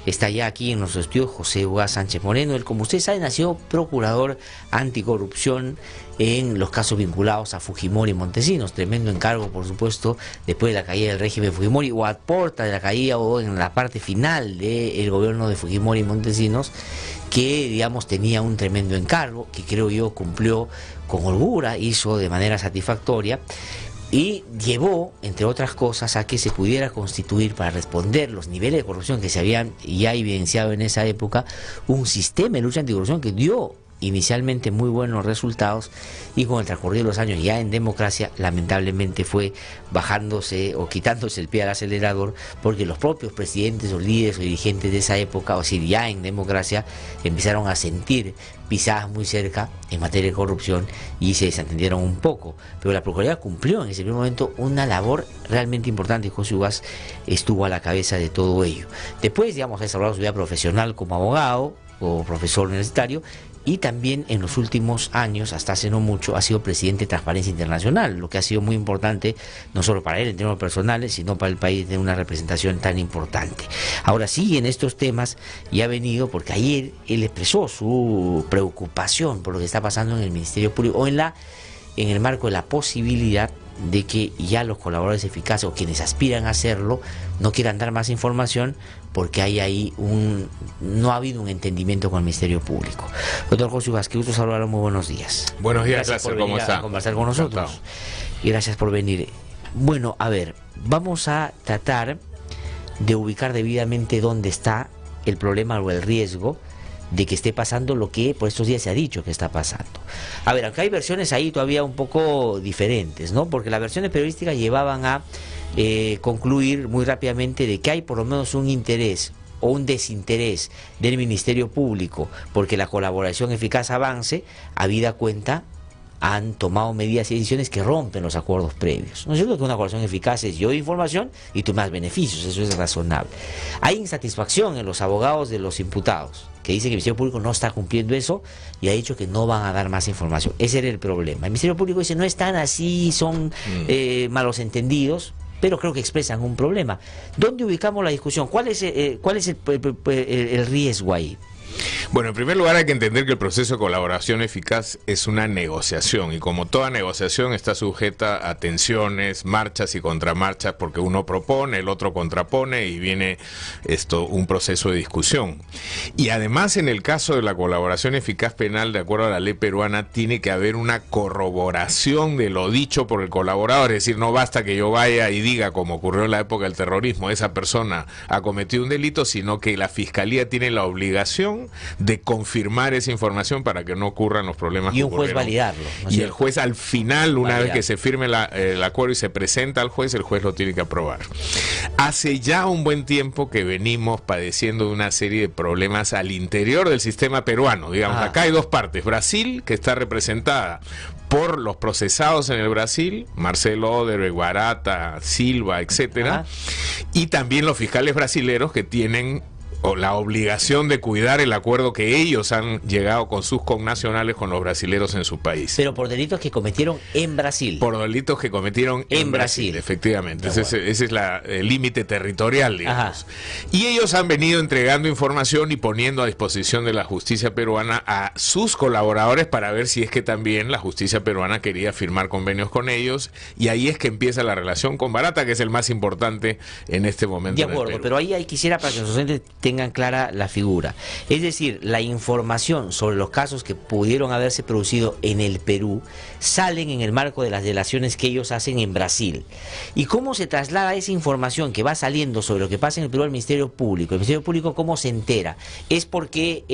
Está ya aquí en nuestro estudio José Ugaz Sánchez Moreno. Él, como ustedes saben, ha sido procurador anticorrupción en los casos vinculados a Fujimori y Montesinos. Tremendo encargo, por supuesto, después de la caída del régimen Fujimori, o a puerta de la caída o en la parte final del gobierno de Fujimori y Montesinos, que, digamos, tenía un tremendo encargo, que creo yo cumplió con holgura, hizo de manera satisfactoria, y llevó, entre otras cosas, a que se pudiera constituir, para responder los niveles de corrupción que se habían ya evidenciado en esa época, un sistema de lucha anticorrupción que dio inicialmente muy buenos resultados, y con el transcurrir de los años, ya en democracia, lamentablemente fue bajándose o quitándose el pie al acelerador, porque los propios presidentes o líderes o dirigentes de esa época, o sea, ya en democracia, empezaron a sentir pisadas muy cerca en materia de corrupción y se desentendieron un poco. Pero la Procuraduría cumplió en ese primer momento una labor realmente importante, y José Ugaz estuvo a la cabeza de todo ello. Después, digamos, ha desarrollado su vida profesional como abogado o profesor universitario, y también en los últimos años, hasta hace no mucho, ha sido presidente de Transparencia Internacional, lo que ha sido muy importante, no solo para él en términos personales, sino para el país, de una representación tan importante. Ahora sí, en estos temas, y ha venido porque ayer él expresó su preocupación por lo que está pasando en el Ministerio Público, o en el marco de la posibilidad de que ya los colaboradores eficaces o quienes aspiran a hacerlo no quieran dar más información, porque hay ahí no ha habido un entendimiento con el Ministerio Público. Doctor José Ugaz, qué gusto saludarlo, muy buenos días. Buenos días, gracias por ¿cómo venir está? A conversar con nosotros. Y gracias por venir. Bueno, a ver, vamos a tratar de ubicar debidamente dónde está el problema o el riesgo de que esté pasando lo que por estos días se ha dicho que está pasando. A ver, aunque hay versiones ahí todavía un poco diferentes, ¿no? Porque las versiones periodísticas llevaban a concluir muy rápidamente de que hay por lo menos un interés o un desinterés del Ministerio Público porque la colaboración eficaz avance, habida cuenta han tomado medidas y decisiones que rompen los acuerdos previos. No es cierto que una colaboración eficaz es: yo doy información y tú más beneficios, eso es razonable. Hay insatisfacción en los abogados de los imputados, que dicen que el Ministerio Público no está cumpliendo eso y ha dicho que no van a dar más información. Ese era el problema. El Ministerio Público dice: no están así, son malos entendidos, pero creo que expresan un problema. ¿Dónde ubicamos la discusión? ¿Cuál es el riesgo ahí? Bueno, en primer lugar hay que entender que el proceso de colaboración eficaz es una negociación, y como toda negociación está sujeta a tensiones, marchas y contramarchas, porque uno propone, el otro contrapone y viene un proceso de discusión. Y además, en el caso de la colaboración eficaz penal, de acuerdo a la ley peruana, tiene que haber una corroboración de lo dicho por el colaborador. Es decir, no basta que yo vaya y diga, como ocurrió en la época del terrorismo, esa persona ha cometido un delito, sino que la Fiscalía tiene la obligación de confirmar esa información para que no ocurran los problemas. Y un juez validarlo, ¿no? Y el juez al final, una vez que se firme el acuerdo y se presenta al juez, el juez lo tiene que aprobar. Hace ya un buen tiempo que venimos padeciendo de una serie de problemas al interior del sistema peruano. Digamos, acá hay dos partes: Brasil, que está representada por los procesados en el Brasil, Marcelo Odebrecht, Barata, Silva, etcétera, y también los fiscales brasileros, que tienen la obligación de cuidar el acuerdo que ellos han llegado con sus connacionales, con los brasileros en su país. Pero por delitos que cometieron en Brasil. Por delitos que cometieron en Brasil, efectivamente. Ese es el límite territorial, digamos. Y ellos han venido entregando información y poniendo a disposición de la justicia peruana a sus colaboradores para ver si es que también la justicia peruana quería firmar convenios con ellos, y ahí es que empieza la relación con Barata, que es el más importante en este momento. De acuerdo, pero ahí quisiera, para que los oyentes tengan clara la figura. Es decir, la información sobre los casos que pudieron haberse producido en el Perú salen en el marco de las delaciones que ellos hacen en Brasil. ¿Y cómo se traslada esa información que va saliendo sobre lo que pasa en el Perú al Ministerio Público? ¿El Ministerio Público cómo se entera? ¿Es porque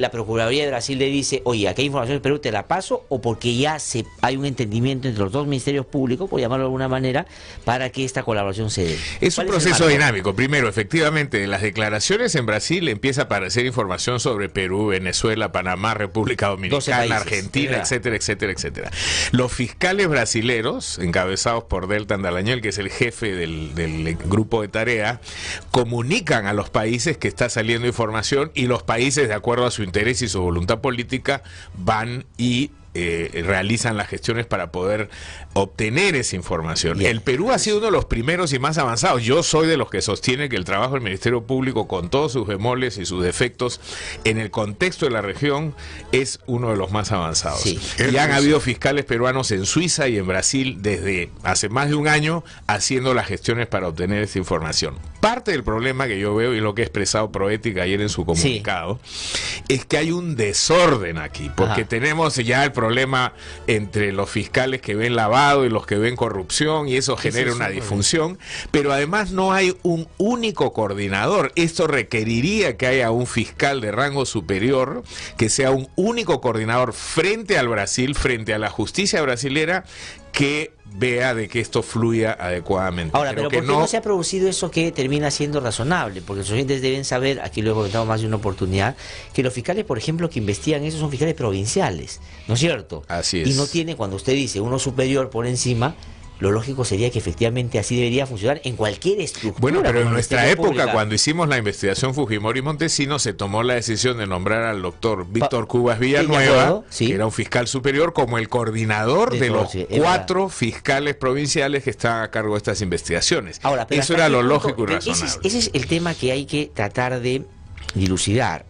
la Procuraduría de Brasil le dice: oye, aquí hay información del Perú, te la paso? ¿O porque ya hay un entendimiento entre los dos ministerios públicos, por llamarlo de alguna manera, para que esta colaboración se dé? Es un proceso dinámico. Primero, efectivamente, las declaraciones en Brasil empieza a aparecer información sobre Perú, Venezuela, Panamá, República Dominicana, Argentina, etcétera, etcétera, etcétera. Los fiscales brasileros, encabezados por Deltan Dallagnol, que es el jefe del grupo de tarea, comunican a los países que está saliendo información, y los países, de acuerdo a su interés y su voluntad política, van y realizan las gestiones para poder obtener esa información. Bien. El Perú ha sido uno de los primeros y más avanzados. Yo soy de los que sostiene que el trabajo del Ministerio Público, con todos sus bemoles y sus defectos, en el contexto de la región, es uno de los más avanzados. Sí. Y han habido fiscales peruanos en Suiza y en Brasil desde hace más de un año haciendo las gestiones para obtener esa información. Parte del problema que yo veo, y lo que ha expresado Proética ayer en su comunicado, es que hay un desorden aquí, porque tenemos ya el problema entre los fiscales que ven lavado y los que ven corrupción, y eso genera una disfunción, pero además no hay un único coordinador. Esto requeriría que haya un fiscal de rango superior, que sea un único coordinador frente al Brasil, frente a la justicia brasilera, que vea de que esto fluya adecuadamente. Ahora, pero ¿por qué no se ha producido eso que termina siendo razonable? Porque los oyentes deben saber, aquí lo he comentado más de una oportunidad, que los fiscales, por ejemplo, que investigan eso son fiscales provinciales, ¿no es cierto? Así es. Y no tiene, cuando usted dice uno superior por encima, lo lógico sería que efectivamente así debería funcionar en cualquier estructura. Bueno, pero en nuestra época, pública, cuando hicimos la investigación Fujimori y Montesinos, se tomó la decisión de nombrar al doctor Víctor Cubas Villanueva, que era un fiscal superior, como el coordinador de los 4 fiscales provinciales que están a cargo de estas investigaciones. Ahora, pero eso era lo lógico y razonable. Ese es el tema que hay que tratar de dilucidar.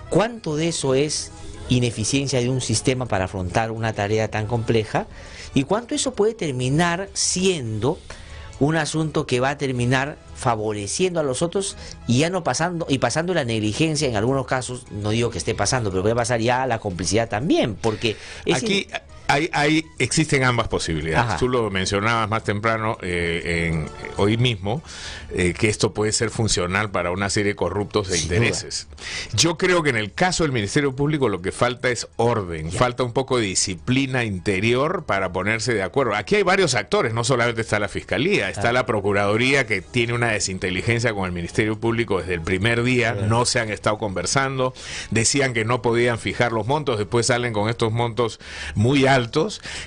¿Cuánto de eso es ineficiencia de un sistema para afrontar una tarea tan compleja? ¿Y cuánto eso puede terminar siendo un asunto que va a terminar favoreciendo a los otros y ya no pasando, y pasando la negligencia en algunos casos, no digo que esté pasando, pero puede pasar ya la complicidad también, porque aquí existen ambas posibilidades. Ajá. Tú lo mencionabas más temprano, hoy mismo, que esto puede ser funcional para una serie de corruptos de intereses. Yo creo que en el caso del Ministerio Público lo que falta es orden, falta un poco de disciplina interior para ponerse de acuerdo. Aquí hay varios actores, no solamente está la Fiscalía, está la Procuraduría, que tiene una desinteligencia con el Ministerio Público desde el primer día, no se han estado conversando, decían que no podían fijar los montos, después salen con estos montos muy altos.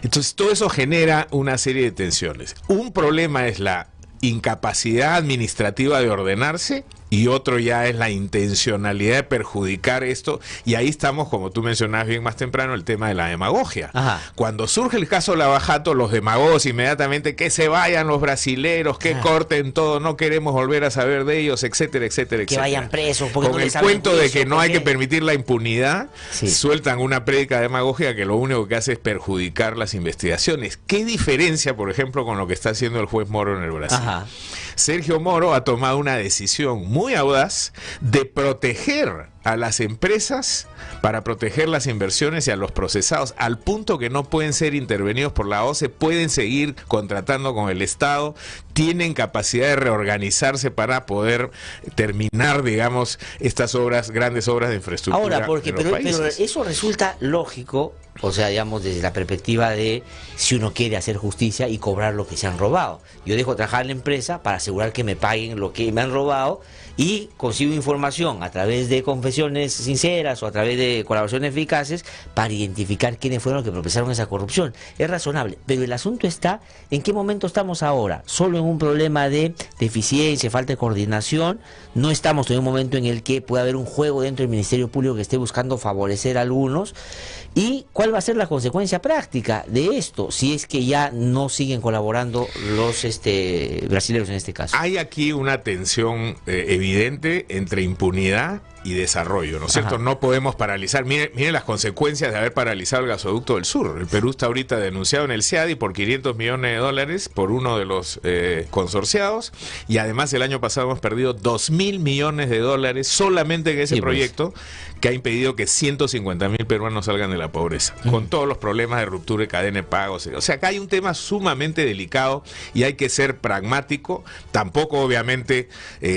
Entonces todo eso genera una serie de tensiones. Un problema es la incapacidad administrativa de ordenarse, y otro ya es la intencionalidad de perjudicar esto, y ahí estamos, como tú mencionabas bien más temprano, el tema de la demagogia. Ajá. Cuando surge el caso Lava Jato, los demagogos inmediatamente, que se vayan los brasileros, que corten todo, no queremos volver a saber de ellos, etcétera, etcétera, que etcétera. Vayan presos, porque con no el les abren cuento juicio, de que no hay porque que permitir la impunidad, sueltan una prédica demagógica que lo único que hace es perjudicar las investigaciones. ¿Qué diferencia, por ejemplo, con lo que está haciendo el juez Moro en el Brasil? Ajá. Sergio Moro ha tomado una decisión muy audaz de proteger a las empresas para proteger las inversiones y a los procesados, al punto que no pueden ser intervenidos por la OCE, pueden seguir contratando con el Estado, tienen capacidad de reorganizarse para poder terminar, digamos, estas obras, grandes obras de infraestructura. Ahora, pero eso resulta lógico, o sea, digamos, desde la perspectiva de si uno quiere hacer justicia y cobrar lo que se han robado. Yo dejo trabajar a la empresa para asegurar que me paguen lo que me han robado y consigo información a través de confesiones sinceras o a través de colaboraciones eficaces para identificar quiénes fueron los que propisaron esa corrupción. Es razonable, pero el asunto está en qué momento estamos ahora. Solo en un problema de deficiencia, falta de coordinación. No estamos en un momento en el que pueda haber un juego dentro del Ministerio Público que esté buscando favorecer a algunos. ¿Y cuál va a ser la consecuencia práctica de esto si es que ya no siguen colaborando los brasileños en este caso? Hay aquí una tensión evidente entre impunidad y desarrollo, ¿no es cierto? No podemos paralizar. Miren las consecuencias de haber paralizado el gasoducto del sur. El Perú está ahorita denunciado en el CIADI por $500 millones por uno de los consorciados, y además el año pasado hemos perdido $2.000 millones solamente en ese proyecto, que ha impedido que 150.000 peruanos salgan de la pobreza, con todos los problemas de ruptura de cadena de pagos. O sea, acá hay un tema sumamente delicado y hay que ser pragmático, tampoco obviamente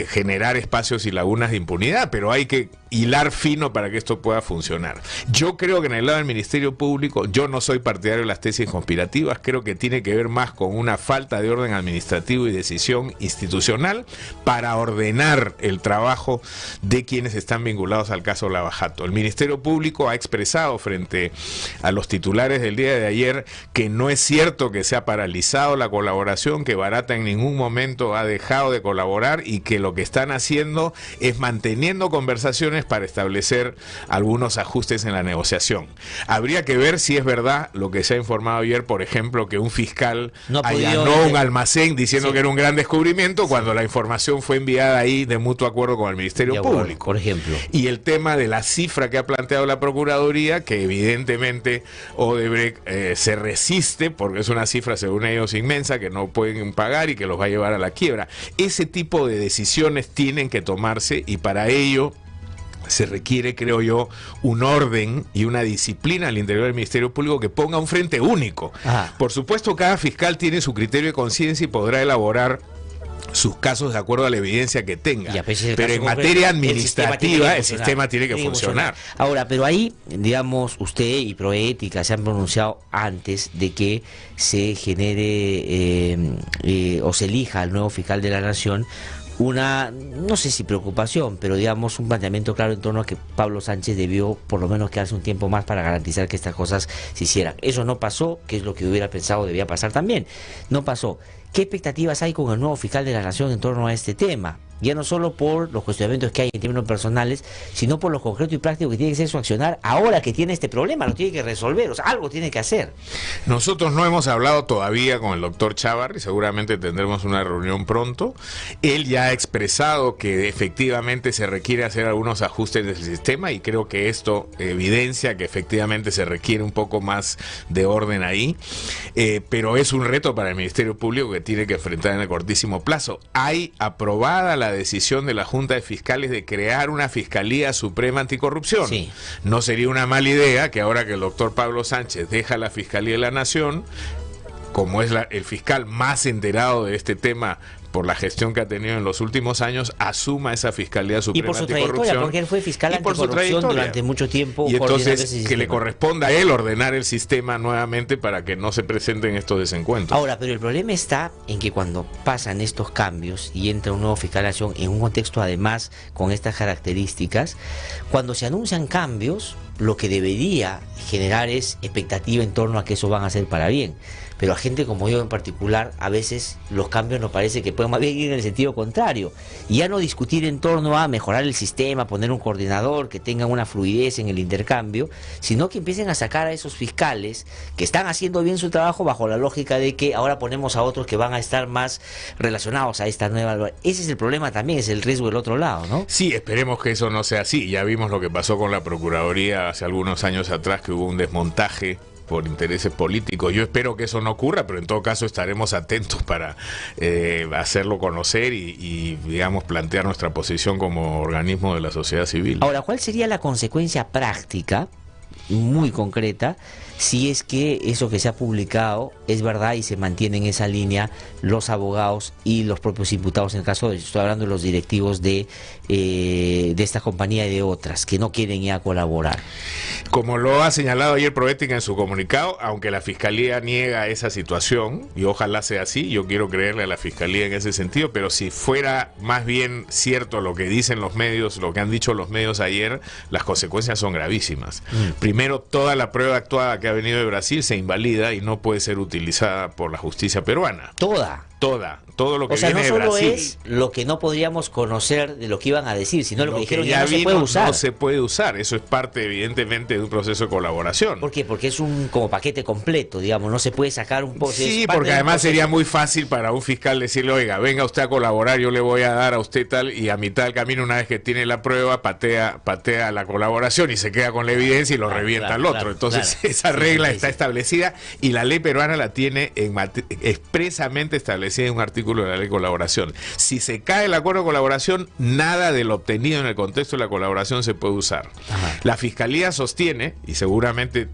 generar espacios y lagunas de impunidad, pero hay que hilar fino para que esto pueda funcionar. Yo creo que en el lado del Ministerio Público, yo no soy partidario de las tesis conspirativas, creo que tiene que ver más con una falta de orden administrativo y decisión institucional para ordenar el trabajo de quienes están vinculados al caso Lava Jato. El Ministerio Público ha expresado frente a los titulares del día de ayer que no es cierto que se ha paralizado la colaboración, que Barata en ningún momento ha dejado de colaborar y que lo que están haciendo es manteniendo conversaciones para establecer algunos ajustes en la negociación. Habría que ver si es verdad lo que se ha informado ayer, por ejemplo, que un fiscal allanó un almacén diciendo que era un gran descubrimiento cuando la información fue enviada ahí de mutuo acuerdo con el Ministerio Público. Por ejemplo. Y el tema de la cifra que ha planteado la Procuraduría, que evidentemente Odebrecht se resiste porque es una cifra, según ellos, inmensa, que no pueden pagar y que los va a llevar a la quiebra. Ese tipo de decisiones tienen que tomarse y para ello se requiere, creo yo, un orden y una disciplina al interior del Ministerio Público que ponga un frente único. Por supuesto, cada fiscal tiene su criterio de conciencia y podrá elaborar sus casos de acuerdo a la evidencia que tenga, pero en materia administrativa el sistema tiene que funcionar. Ahora, pero ahí, digamos, usted y Proética se han pronunciado antes de que se genere o se elija al nuevo fiscal de la Nación una, no sé si preocupación, pero digamos un planteamiento claro en torno a que Pablo Sánchez debió por lo menos quedarse un tiempo más para garantizar que estas cosas se hicieran. Eso no pasó, que es lo que hubiera pensado debía pasar también. No pasó. ¿Qué expectativas hay con el nuevo fiscal de la Nación en torno a este tema? Ya no solo por los cuestionamientos que hay en términos personales, sino por lo concreto y práctico que tiene que ser su accionar ahora que tiene este problema, lo tiene que resolver, o sea, algo tiene que hacer. Nosotros no hemos hablado todavía con el doctor Chávarri, seguramente tendremos una reunión pronto. Él ya ha expresado que efectivamente se requiere hacer algunos ajustes del sistema y creo que esto evidencia que efectivamente se requiere un poco más de orden ahí, pero es un reto para el Ministerio Público que tiene que enfrentar en el cortísimo plazo. Hay aprobada la decisión de la Junta de Fiscales de crear una Fiscalía Suprema Anticorrupción. Sí. No sería una mala idea que ahora que el doctor Pablo Sánchez deja la Fiscalía de la Nación, como es el fiscal más enterado de este tema por la gestión que ha tenido en los últimos años, asuma esa Fiscalía Suprema Anticorrupción. Y por su trayectoria, porque él fue fiscal anticorrupción durante mucho tiempo. Y entonces que le corresponda a él ordenar el sistema nuevamente para que no se presenten estos desencuentros. Ahora, pero el problema está en que cuando pasan estos cambios y entra un nuevo fiscal de la Nación en un contexto además con estas características, cuando se anuncian cambios, lo que debería generar es expectativa en torno a que eso van a ser para bien. Pero a gente como yo en particular, a veces los cambios nos parece que pueden más bien ir en el sentido contrario. Y ya no discutir en torno a mejorar el sistema, poner un coordinador, que tenga una fluidez en el intercambio, sino que empiecen a sacar a esos fiscales que están haciendo bien su trabajo bajo la lógica de que ahora ponemos a otros que van a estar más relacionados a esta nueva... Ese es el problema también, es el riesgo del otro lado, ¿no? Sí, esperemos que eso no sea así. Ya vimos lo que pasó con la Procuraduría hace algunos años atrás, que hubo un desmontaje por intereses políticos. Yo espero que eso no ocurra, pero en todo caso estaremos atentos para hacerlo conocer y, digamos, plantear nuestra posición como organismo de la sociedad civil. Ahora, ¿cuál sería la consecuencia práctica, muy concreta, si es que eso que se ha publicado es verdad y se mantiene en esa línea los abogados y los propios imputados, en el caso de, estoy hablando de los directivos de esta compañía y de otras, que no quieren ya colaborar? Como lo ha señalado ayer Proética en su comunicado, aunque la Fiscalía niega esa situación, y ojalá sea así, yo quiero creerle a la Fiscalía en ese sentido, pero si fuera más bien cierto lo que dicen los medios, lo que han dicho los medios ayer, las consecuencias son gravísimas. Primero, toda la prueba actuada que ha venido de Brasil se invalida y no puede ser utilizada por la justicia peruana. Todo lo que viene de Brasil. O sea, no solo es lo que no podríamos conocer de lo que iban a decir, sino lo que dijeron ya no se puede usar. No se puede usar, eso es parte evidentemente de un proceso de colaboración. ¿Por qué? Porque es un como paquete completo, digamos, no se puede sacar un poco. Sí, porque además sería muy fácil para un fiscal decirle, oiga, venga usted a colaborar, yo le voy a dar a usted tal, y a mitad del camino, una vez que tiene la prueba, patea la colaboración y se queda con la evidencia y lo revienta al otro. Entonces esa regla está establecida y la ley peruana la tiene expresamente establecida en un artículo de la ley de colaboración. Si se cae el acuerdo de colaboración, nada de lo obtenido en el contexto de la colaboración se puede usar. La Fiscalía sostiene, y seguramente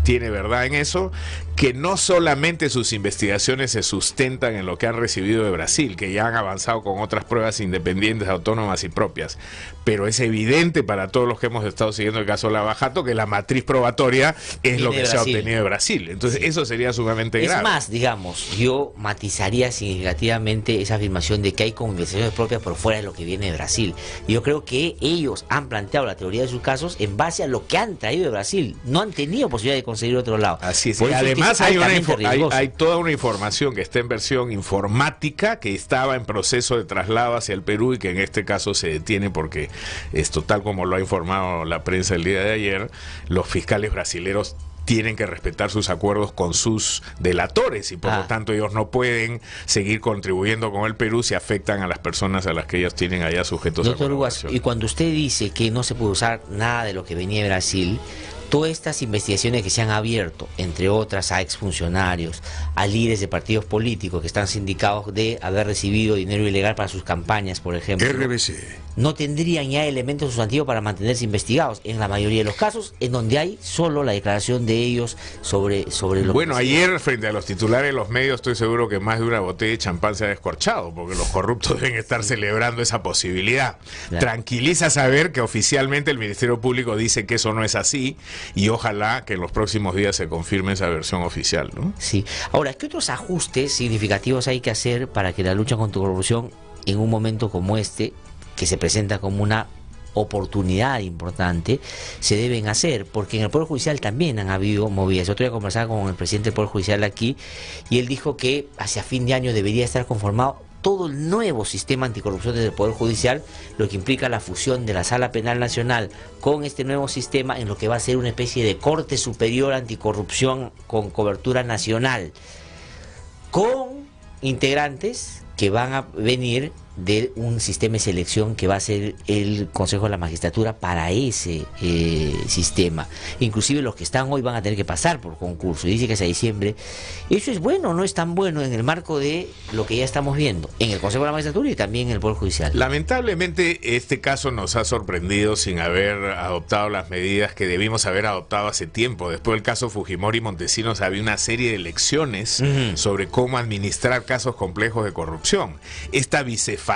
tiene verdad en eso, que no solamente sus investigaciones se sustentan en lo que han recibido de Brasil, que ya han avanzado con otras pruebas independientes, autónomas y propias, pero es evidente para todos los que hemos estado siguiendo el caso Lava Jato que la matriz probatoria es lo que se ha obtenido de Brasil. Entonces eso sería sumamente grave. Es más, digamos, yo matizaría significativamente esa afirmación de que hay como investigaciones propias por fuera de lo que viene de Brasil. Yo creo que ellos han planteado la teoría de sus casos en base a lo que han traído de Brasil. No han tenido posibilidad de conseguir otro lado. Así es. Por Y eso además es que es hay toda una información que está en versión informática, que estaba en proceso de traslado hacia el Perú y que en este caso se detiene porque esto, tal como lo ha informado la prensa el día de ayer, los fiscales brasileños tienen que respetar sus acuerdos con sus delatores y por lo tanto ellos no pueden seguir contribuyendo con el Perú si afectan a las personas a las que ellos tienen allá sujetos a colaboración. Y cuando usted dice que no se puede usar nada de lo que venía de Brasil, todas estas investigaciones que se han abierto, entre otras a exfuncionarios, a líderes de partidos políticos que están sindicados de haber recibido dinero ilegal para sus campañas, por ejemplo, RBC, no tendrían ya elementos sustantivos para mantenerse investigados en la mayoría de los casos, en donde hay solo la declaración de ellos sobre lo Bueno, que ayer frente a los titulares de los medios estoy seguro que más de una botella de champán se ha descorchado, porque los corruptos deben estar celebrando esa posibilidad. Claro. Tranquiliza saber que oficialmente el Ministerio Público dice que eso no es así y ojalá que en los próximos días se confirme esa versión oficial, ¿no? Sí. Ahora, ¿qué otros ajustes significativos hay que hacer para que la lucha contra la corrupción en un momento como este, que se presenta como una oportunidad importante, se deben hacer? Porque en el Poder Judicial también han habido movidas. Otro día conversaba con el presidente del Poder Judicial aquí y él dijo que hacia fin de año debería estar conformado todo el nuevo sistema anticorrupción desde el Poder Judicial, lo que implica la fusión de la Sala Penal Nacional con este nuevo sistema en lo que va a ser una especie de Corte Superior Anticorrupción con cobertura nacional, con integrantes que van a venir de un sistema de selección que va a ser el Consejo de la Magistratura para ese sistema. Inclusive los que están hoy van a tener que pasar por concurso, y dice que es a diciembre. ¿Eso es bueno o no es tan bueno en el marco de lo que ya estamos viendo en el Consejo de la Magistratura y también en el Poder Judicial? Lamentablemente este caso nos ha sorprendido sin haber adoptado las medidas que debimos haber adoptado hace tiempo. Después del caso Fujimori y Montesinos había una serie de lecciones sobre cómo administrar casos complejos de corrupción. Esta bicefalía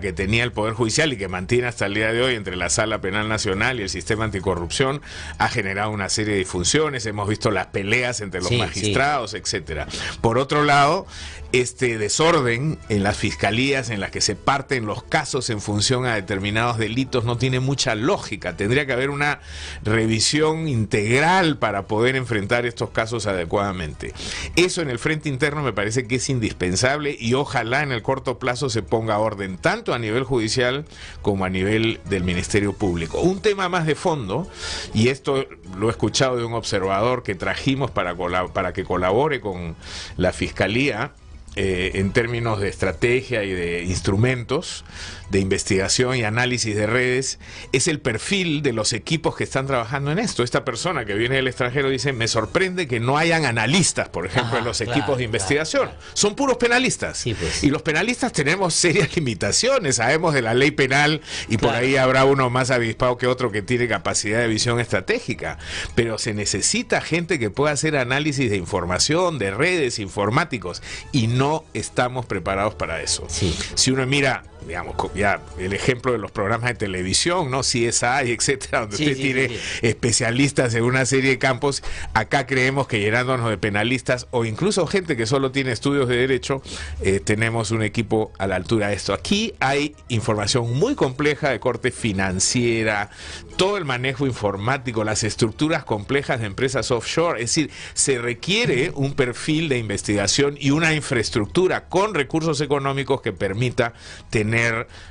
que tenía el Poder Judicial y que mantiene hasta el día de hoy entre la Sala Penal Nacional y el sistema anticorrupción ha generado una serie de disfunciones. Hemos visto las peleas entre los magistrados, etcétera. Por otro lado, este desorden en las fiscalías en las que se parten los casos en función a determinados delitos no tiene mucha lógica. Tendría que haber una revisión integral para poder enfrentar estos casos adecuadamente. Eso en el frente interno me parece que es indispensable y ojalá en el corto plazo se ponga orden tanto a nivel judicial como a nivel del Ministerio Público. Un tema más de fondo, y esto lo he escuchado de un observador que trajimos para que colabore con la Fiscalía, en términos de estrategia y de instrumentos de investigación y análisis de redes, es el perfil de los equipos que están trabajando en esto. Esta persona que viene del extranjero dice, me sorprende que no hayan analistas, por ejemplo, en los equipos de investigación. Son puros penalistas. Sí, pues. Y los penalistas tenemos serias limitaciones, sabemos de la ley penal y por ahí habrá uno más avispado que otro que tiene capacidad de visión estratégica, pero se necesita gente que pueda hacer análisis de información, de redes, informáticos, y no estamos preparados para eso. Sí. Si uno mira, digamos, ya el ejemplo de los programas de televisión, ¿no? CSI, etcétera, donde usted tiene especialistas en una serie de campos, acá creemos que llenándonos de penalistas o incluso gente que solo tiene estudios de derecho, tenemos un equipo a la altura de esto. Aquí hay información muy compleja de corte financiera, todo el manejo informático, las estructuras complejas de empresas offshore, es decir, se requiere un perfil de investigación y una infraestructura con recursos económicos que permita tener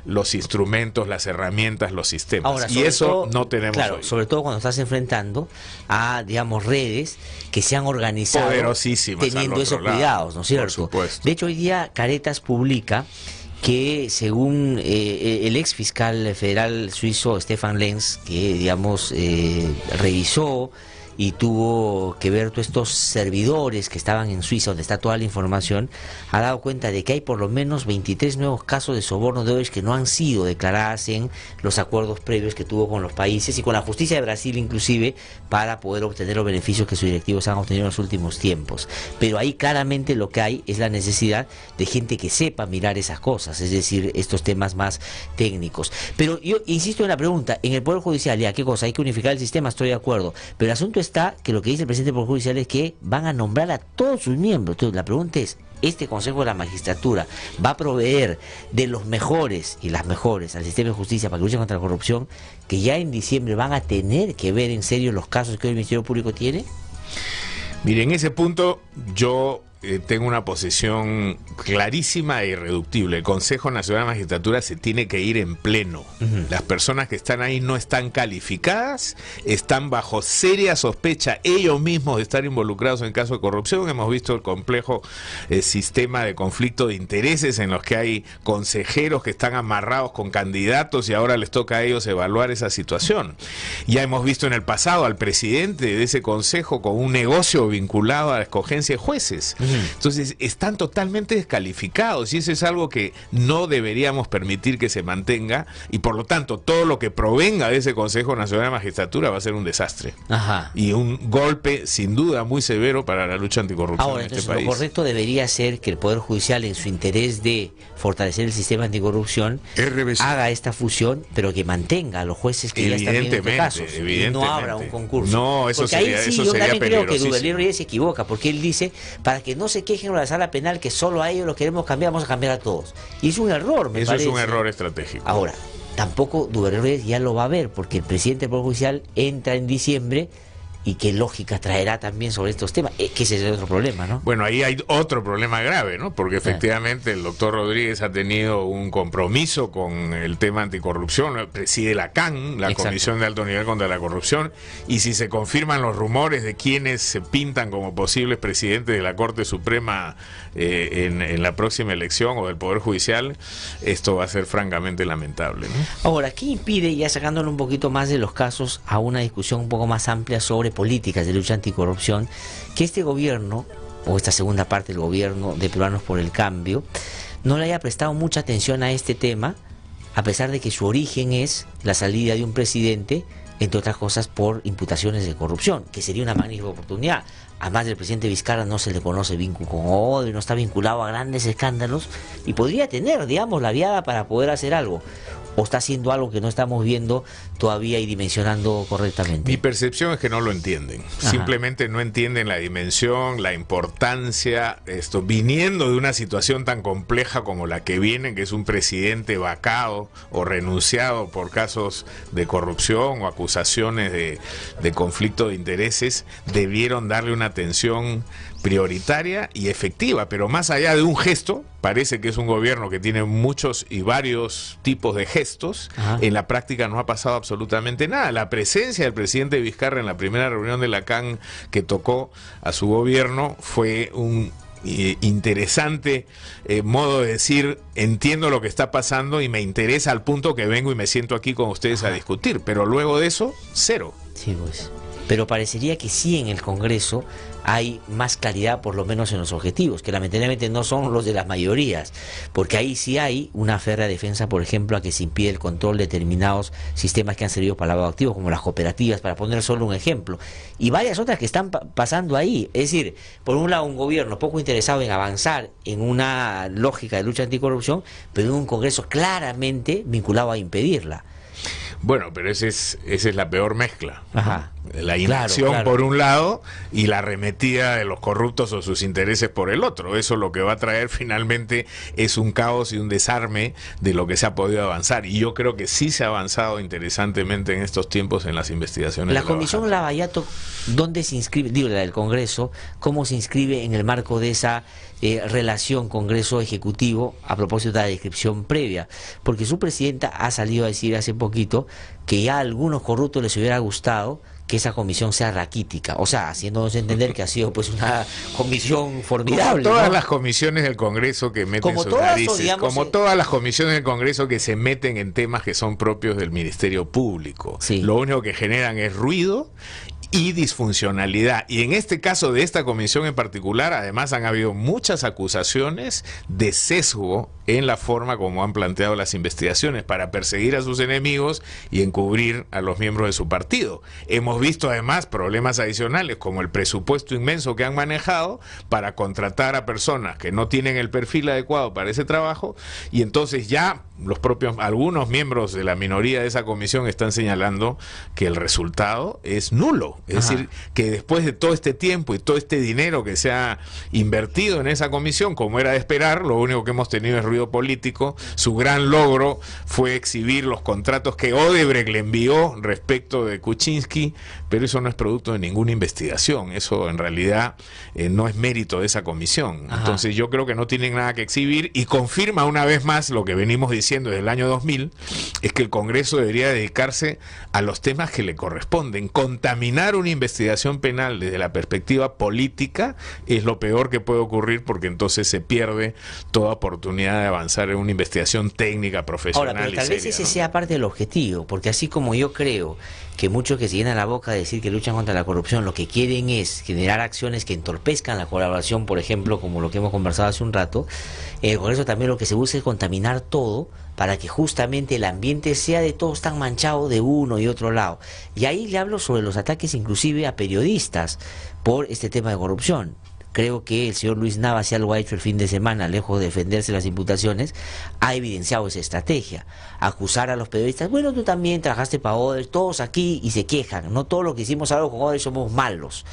los instrumentos, las herramientas, los sistemas. Ahora, y eso todo, no tenemos claro, hoy. sobre todo cuando estás enfrentando a, digamos, redes que se han organizado teniendo esos cuidados, ¿no es cierto? Por supuesto. De hecho, hoy día Caritas publica que según el ex fiscal federal suizo Stefan Lenz, que digamos revisó y tuvo que ver todos estos servidores que estaban en Suiza, donde está toda la información, ha dado cuenta de que hay por lo menos 23 nuevos casos de soborno de Odebrecht que no han sido declaradas en los acuerdos previos que tuvo con los países y con la justicia de Brasil inclusive, para poder obtener los beneficios que sus directivos han obtenido en los últimos tiempos. Pero ahí claramente lo que hay es la necesidad de gente que sepa mirar esas cosas, es decir, estos temas más técnicos. Pero yo insisto en la pregunta, en el Poder Judicial, ya, ¿qué cosa? Hay que unificar el sistema, estoy de acuerdo, pero el asunto está que lo que dice el presidente del Poder Judicial es que van a nombrar a todos sus miembros. Entonces la pregunta es, ¿este Consejo de la Magistratura va a proveer de los mejores y las mejores al sistema de justicia para que luchen contra la corrupción, que ya en diciembre van a tener que ver en serio los casos que hoy el Ministerio Público tiene? Mire, en ese punto yo tengo una posición clarísima e irreductible. El Consejo Nacional de Magistratura se tiene que ir en pleno. Las personas que están ahí no están calificadas, están bajo seria sospecha ellos mismos de estar involucrados en casos de corrupción. Hemos visto el complejo sistema de conflicto de intereses en los que hay consejeros que están amarrados con candidatos y ahora les toca a ellos evaluar esa situación. Ya hemos visto en el pasado al presidente de ese consejo con un negocio vinculado a la escogencia de jueces. Entonces están totalmente descalificados y eso es algo que no deberíamos permitir que se mantenga y por lo tanto todo lo que provenga de ese Consejo Nacional de Magistratura va a ser un desastre. Ajá. Y un golpe sin duda muy severo para la lucha anticorrupción. Ahora, en entonces, este país. lo correcto debería ser que el Poder Judicial, en su interés de fortalecer el sistema anticorrupción, haga esta fusión, pero que mantenga a los jueces que ya están viendo estos casos y no abra un concurso. No, eso porque sería, ahí sí, eso yo sería también creo que peligrosísimo. Duverger Rodríguez se equivoca, porque él dice, para que no se quejen de la sala penal, que solo a ellos los queremos cambiar, vamos a cambiar a todos. Y es un error, me parece. Eso es un error estratégico. Ahora, tampoco Duverger Rodríguez ya lo va a ver, porque el presidente del Poder Judicial entra en diciembre. ¿Y qué lógica traerá también sobre estos temas? Que ese es otro problema, ¿no? Bueno, ahí hay otro problema grave, ¿no? Porque efectivamente el doctor Rodríguez ha tenido un compromiso con el tema anticorrupción, preside la CAN, la Comisión de Alto Nivel contra la Corrupción, y si se confirman los rumores de quienes se pintan como posibles presidentes de la Corte Suprema en la próxima elección o del Poder Judicial, esto va a ser francamente lamentable, ¿no? Ahora, ¿qué impide, ya sacándole un poquito más de los casos a una discusión un poco más amplia sobre políticas de lucha anticorrupción, que este gobierno, o esta segunda parte del gobierno de Peruanos por el Cambio, no le haya prestado mucha atención a este tema, a pesar de que su origen es la salida de un presidente, entre otras cosas por imputaciones de corrupción, que sería una magnífica oportunidad? Además del presidente Vizcarra no se le conoce vínculo con odio, no está vinculado a grandes escándalos y podría tener, digamos, la viada para poder hacer algo. ¿O está haciendo algo que no estamos viendo todavía y dimensionando correctamente? Mi percepción es que no lo entienden. Ajá. Simplemente no entienden la dimensión, la importancia, viniendo de una situación tan compleja como la que viene, que es un presidente vacado o renunciado por casos de corrupción o acusaciones de conflicto de intereses, debieron darle una atención prioritaria y efectiva, pero más allá de un gesto, parece que es un gobierno que tiene muchos y varios tipos de gestos. Ajá. En la práctica no ha pasado absolutamente nada. La presencia del presidente Vizcarra en la primera reunión de la CAN que tocó a su gobierno fue un interesante modo de decir, entiendo lo que está pasando y me interesa al punto que vengo y me siento aquí con ustedes a discutir, pero luego de eso, cero. Sí, pues. Pero parecería que sí en el Congreso hay más claridad, por lo menos en los objetivos, que lamentablemente no son los de las mayorías, porque ahí sí hay una férrea defensa, por ejemplo, a que se impide el control de determinados sistemas que han servido para lavado de activos, como las cooperativas, para poner solo un ejemplo, y varias otras que están pasando ahí. Es decir, por un lado un gobierno poco interesado en avanzar en una lógica de lucha anticorrupción, pero en un Congreso claramente vinculado a impedirla. Bueno, pero esa es la peor mezcla, ¿no? Ajá. La inacción claro. por un lado y la arremetida de los corruptos o sus intereses por el otro. Eso lo que va a traer finalmente es un caos y un desarme de lo que se ha podido avanzar. Y yo creo que sí se ha avanzado interesantemente en estos tiempos en las investigaciones. La Comisión Lavallato, ¿dónde se inscribe? Digo, la del Congreso, ¿cómo se inscribe en el marco de esa relación Congreso-Ejecutivo a propósito de la descripción previa? Porque su presidenta ha salido a decir hace poquito que ya a algunos corruptos les hubiera gustado que esa comisión sea raquítica, o sea, haciéndonos entender que ha sido pues una comisión formidable. Como todas, ¿no?, las comisiones del Congreso que meten como sus todas, narices, digamos, como todas las comisiones del Congreso que se meten en temas que son propios del Ministerio Público. Sí. Lo único que generan es ruido y disfuncionalidad. Y en este caso de esta comisión en particular, además han habido muchas acusaciones de sesgo en la forma como han planteado las investigaciones para perseguir a sus enemigos y encubrir a los miembros de su partido. Hemos visto además problemas adicionales como el presupuesto inmenso que han manejado para contratar a personas que no tienen el perfil adecuado para ese trabajo, y entonces ya algunos miembros de la minoría de esa comisión están señalando que el resultado es nulo. Es Ajá. decir, que después de todo este tiempo y todo este dinero que se ha invertido en esa comisión, como era de esperar, lo único que hemos tenido es ruido político. Su gran logro fue exhibir los contratos que Odebrecht le envió respecto de Kuczynski, pero eso no es producto de ninguna investigación, eso en realidad no es mérito de esa comisión. Ajá. Entonces yo creo que no tienen nada que exhibir, y confirma una vez más lo que venimos diciendo desde el año 2000, es que el Congreso debería dedicarse a los temas que le corresponden. Contaminar una investigación penal desde la perspectiva política es lo peor que puede ocurrir, porque entonces se pierde toda oportunidad de avanzar en una investigación técnica, profesional. Ahora, pero y tal vez seria, ese ¿no? sea parte del objetivo, porque así como yo creo que muchos que se llenan la boca de decir que luchan contra la corrupción, lo que quieren es generar acciones que entorpezcan la colaboración, por ejemplo, como lo que hemos conversado hace un rato, el Congreso también lo que se busca es contaminar todo para que justamente el ambiente sea de todos tan manchado de uno y otro lado. Y ahí le hablo sobre los ataques inclusive a periodistas por este tema de corrupción. Creo que el señor Luis Nava, si algo ha hecho el fin de semana, lejos de defenderse las imputaciones, ha evidenciado esa estrategia. Acusar a los periodistas, bueno, tú también trabajaste para Odebrecht, todos aquí, y se quejan. No todo lo que hicimos algo con Odebrecht somos malos.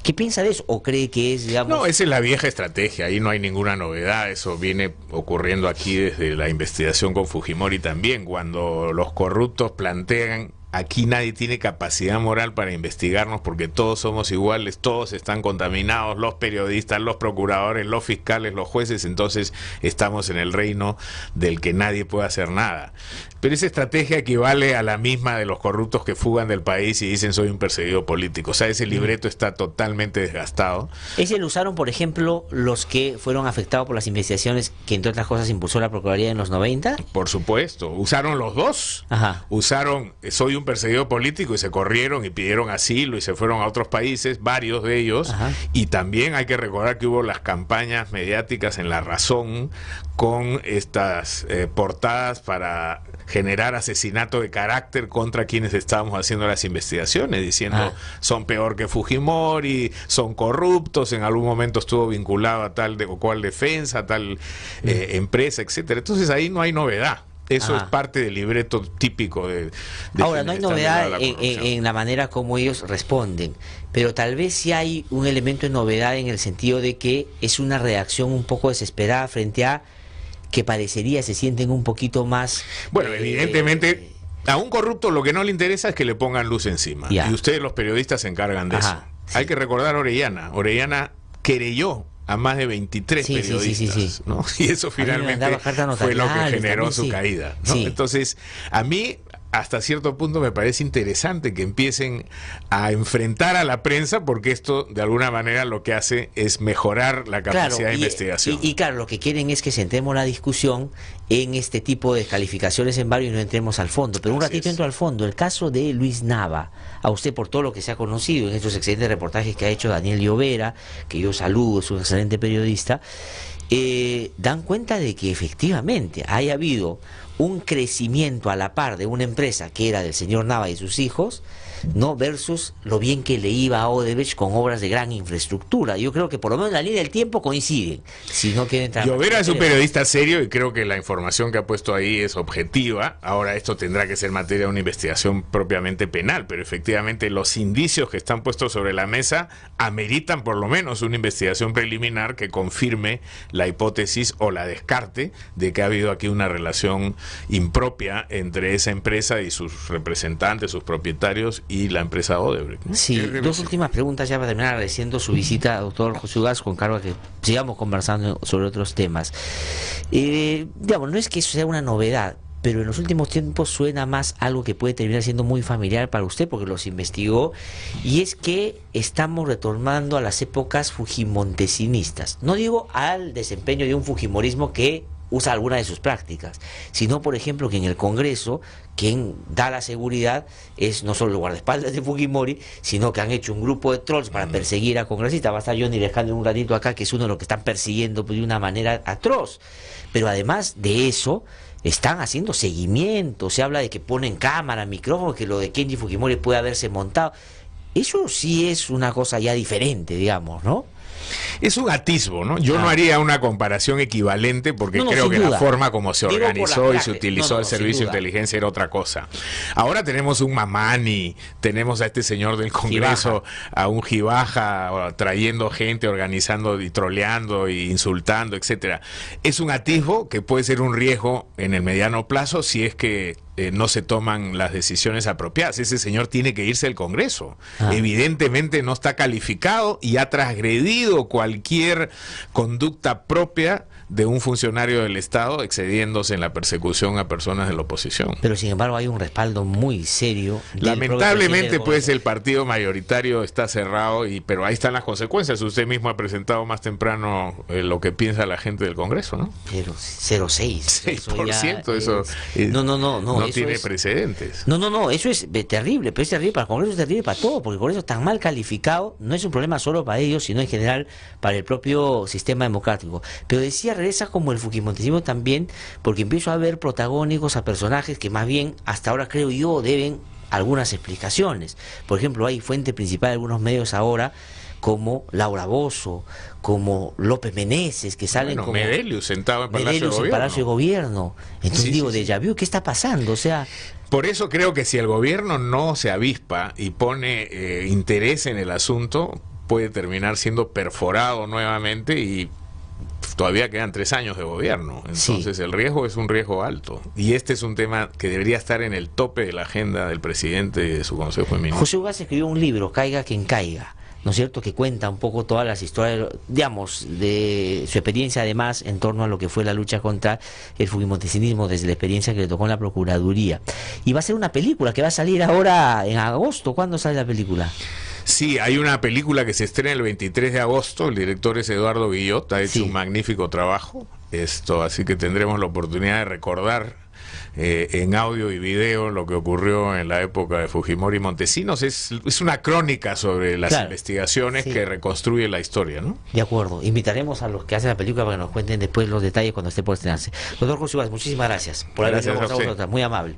¿Qué piensa de eso? ¿O cree que es, digamos... No, esa es la vieja estrategia, ahí no hay ninguna novedad, eso viene ocurriendo aquí desde la investigación con Fujimori también, cuando los corruptos plantean: aquí nadie tiene capacidad moral para investigarnos porque todos somos iguales, todos están contaminados, los periodistas, los procuradores, los fiscales, los jueces, entonces estamos en el reino del que nadie puede hacer nada. Pero esa estrategia equivale a la misma de los corruptos que fugan del país y dicen soy un perseguido político. O sea, ese libreto está totalmente desgastado. Ese lo usaron, por ejemplo, los que fueron afectados por las investigaciones que, entre otras cosas, impulsó la Procuraduría en los 90. Por supuesto, usaron los dos. Ajá. Usaron soy un perseguido político y se corrieron y pidieron asilo y se fueron a otros países, varios de ellos. Ajá. Y también hay que recordar que hubo las campañas mediáticas en La Razón con estas portadas para generar asesinato de carácter contra quienes estábamos haciendo las investigaciones, diciendo son peor que Fujimori, son corruptos, en algún momento estuvo vinculado a tal o cual defensa, a tal empresa, etcétera. Entonces ahí no hay novedad. Eso es parte del libreto típico de Ahora, no hay novedad en la manera como ellos responden, pero tal vez sí hay un elemento de novedad en el sentido de que es una reacción un poco desesperada frente a que parecería se sienten un poquito más... Bueno, evidentemente... A un corrupto lo que no le interesa es que le pongan luz encima. Ya. Y ustedes, los periodistas, se encargan de eso. Sí. Hay que recordar a Orellana. Orellana querelló a más de 23 periodistas, sí. ¿no? Y eso finalmente fue lo que generó su caída, ¿no? Sí. Entonces, a mí, hasta cierto punto, me parece interesante que empiecen a enfrentar a la prensa, porque esto, de alguna manera, lo que hace es mejorar la capacidad de investigación. Y claro, lo que quieren es que centremos la discusión en este tipo de calificaciones en varios y no entremos al fondo. Pero un ratito entro al fondo. El caso de Luis Nava, a usted, por todo lo que se ha conocido en estos excelentes reportajes que ha hecho Daniel Llovera, que yo saludo, es un excelente periodista, dan cuenta de que efectivamente haya habido un crecimiento a la par de una empresa que era del señor Nava y sus hijos, ¿no? Versus lo bien que le iba a Odebrecht con obras de gran infraestructura. Yo creo que por lo menos en la línea del tiempo coinciden. Si no quieren entrar... Llovera es un periodista serio y creo que la información que ha puesto ahí es objetiva. Ahora esto tendrá que ser materia de una investigación propiamente penal, pero efectivamente los indicios que están puestos sobre la mesa ameritan por lo menos una investigación preliminar que confirme la hipótesis o la descarte de que ha habido aquí una relación impropia entre esa empresa y sus representantes, sus propietarios y la empresa Odebrecht, ¿no? Sí, dos últimas preguntas ya para terminar, agradeciendo su visita, doctor José Ugaz, con cargo a que sigamos conversando sobre otros temas. Digamos, no es que eso sea una novedad, pero en los últimos tiempos suena más algo que puede terminar siendo muy familiar para usted, porque los investigó, y es que estamos retornando a las épocas fujimontesinistas. No digo al desempeño de un fujimorismo que usa alguna de sus prácticas, sino por ejemplo que en el Congreso quien da la seguridad es no solo el guardaespaldas de Fujimori, sino que han hecho un grupo de trolls para perseguir a congresistas. Va a estar Johnny Alejandro un ratito acá, que es uno de los que están persiguiendo de una manera atroz, pero además de eso están haciendo seguimiento, se habla de que ponen cámara, micrófono, que lo de Kenji Fujimori puede haberse montado. Eso sí es una cosa ya diferente, digamos, ¿no? Es un atisbo, ¿no? Yo no haría una comparación equivalente porque creo que la forma como se organizó y se utilizó el servicio de inteligencia era otra cosa. Ahora tenemos un Mamani, tenemos a este señor del Congreso, a un Gibaja, trayendo gente, organizando y troleando e insultando, etcétera. Es un atisbo que puede ser un riesgo en el mediano plazo si es que no se toman las decisiones apropiadas. Ese señor tiene que irse del Congreso. Evidentemente no está calificado y ha transgredido cualquier conducta propia de un funcionario del Estado, excediéndose en la persecución a personas de la oposición. Pero sin embargo hay un respaldo muy serio. Lamentablemente pues el partido mayoritario está cerrado, pero ahí están las consecuencias. Usted mismo ha presentado más temprano lo que piensa la gente del Congreso, ¿no? Pero 0,6%. 6%, eso no tiene precedentes. No, eso es terrible, pero es terrible para el Congreso, es terrible para todo, porque el Congreso tan mal calificado no es un problema solo para ellos, sino en general para el propio sistema democrático. Pero decía, regresa como el fujimontesismo también, porque empiezo a ver protagónicos, a personajes que más bien hasta ahora creo yo deben algunas explicaciones. Por ejemplo, hay fuente principal de algunos medios ahora como Laura Bozzo, como López Meneses, que salen como Medelius sentado en Palacio de Gobierno. Entonces digo, déjà vu, ¿qué está pasando? O sea, por eso creo que si el gobierno no se avispa y pone interés en el asunto, puede terminar siendo perforado nuevamente y todavía quedan 3 años de gobierno. Entonces el riesgo es un riesgo alto. Y este es un tema que debería estar en el tope de la agenda del presidente y de su Consejo de Ministros. José Ugaz escribió un libro, Caiga quien caiga, ¿no es cierto?, que cuenta un poco todas las historias, digamos, de su experiencia además en torno a lo que fue la lucha contra el fujimontesinismo desde la experiencia que le tocó en la Procuraduría. Y va a ser una película que va a salir ahora en agosto. ¿Cuándo sale la película? Sí, hay una película que se estrena el 23 de agosto, el director es Eduardo Guillot, ha hecho un magnífico trabajo, así que tendremos la oportunidad de recordar en audio y video lo que ocurrió en la época de Fujimori y Montesinos. Es una crónica sobre las investigaciones que reconstruye la historia, ¿no? De acuerdo, invitaremos a los que hacen la película para que nos cuenten después los detalles cuando esté por estrenarse. Doctor José Ugaz, muchísimas gracias por haber estado con nosotros, muy amable.